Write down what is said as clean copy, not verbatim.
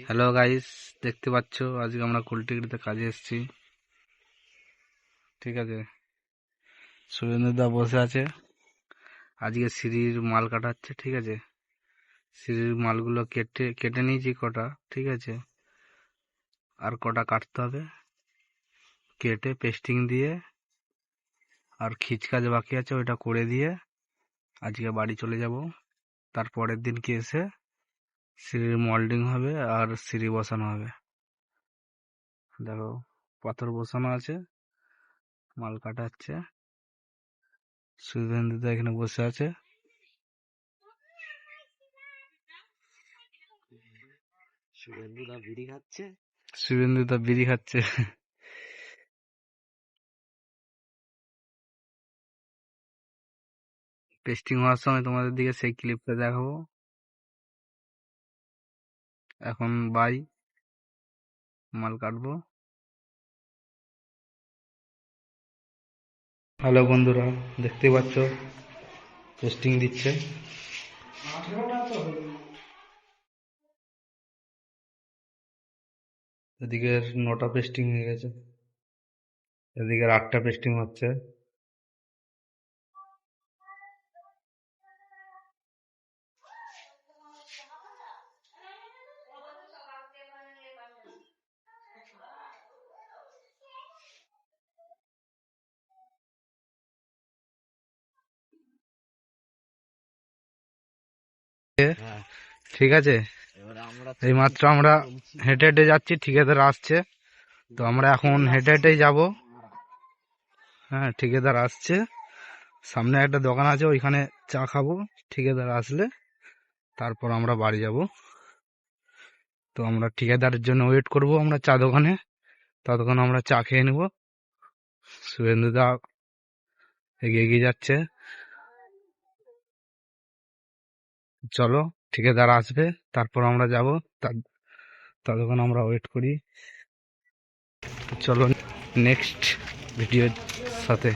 Hello guys, দেখতে পাচ্ছ আজকে আমরা কুলটিগড়িতে কাজে এসেছি। ঠিক আছে, সুরেন্দ্রদা বসে আছে, আজকে সিঁড়ির মাল কাটাচ্ছে। ঠিক আছে, সিঁড়ির মালগুলো কেটে নিয়েছি কটা। ঠিক আছে, আর কটা কাটতে হবে, কেটে পেস্টিং দিয়ে আর খিচ কাজ বাকি আছে, ওইটা করে দিয়ে আজকে বাড়ি চলে যাব। তারপরের দিনকে এসে সিঁড়ির মল্ডিং হবে আর সিঁড়ি বসানো হবে। দেখো, পাথর বসানো আছে, মাল কাটা হচ্ছে। সুরেন্দ্রদা এখানে বসে আছে। শুভেন্দুদা বিড়ি খাচ্ছে। শুভেন্দুদা বিড়ি খাচ্ছে। পেস্টিং হওয়ার সময় তোমাদের দিকে সেই ক্লিপটা দেখাবো। এখন বাই মাল কাটবো। হ্যালো বন্ধুরা, দেখতে পাচ্ছ পেস্টিং দিচ্ছে। এদিকে 9টা পেস্টিং হয়ে গেছে, এদিকে 8টা পেস্টিং হচ্ছে। ঠিক আছে, এই মাত্র আমরা হেঁটে হেঁটে যাচ্ছি, ঠিকাদার আসছে, তো আমরা এখন হেঁটে হেঁটেই যাব। হ্যাঁ, ঠিকাদার আসছে, সামনে একটা দোকান আছে, ওইখানে চা খাবো। ঠিকাদার আসলে তারপর আমরা বাড়ি যাব। তো আমরা ঠিকাদারের জন্য ওয়েট করব আমরা চা দোকানে, ততক্ষণ আমরা চা খেয়ে নেব। শুভেন্দুদা এগিয়ে এগিয়ে যাচ্ছে। চলো, ঠিকাদার আসবে তারপর আমরা যাব, ততক্ষণ আমরা ওয়েট করি। চলো নেক্সট ভিডিওর সাথে।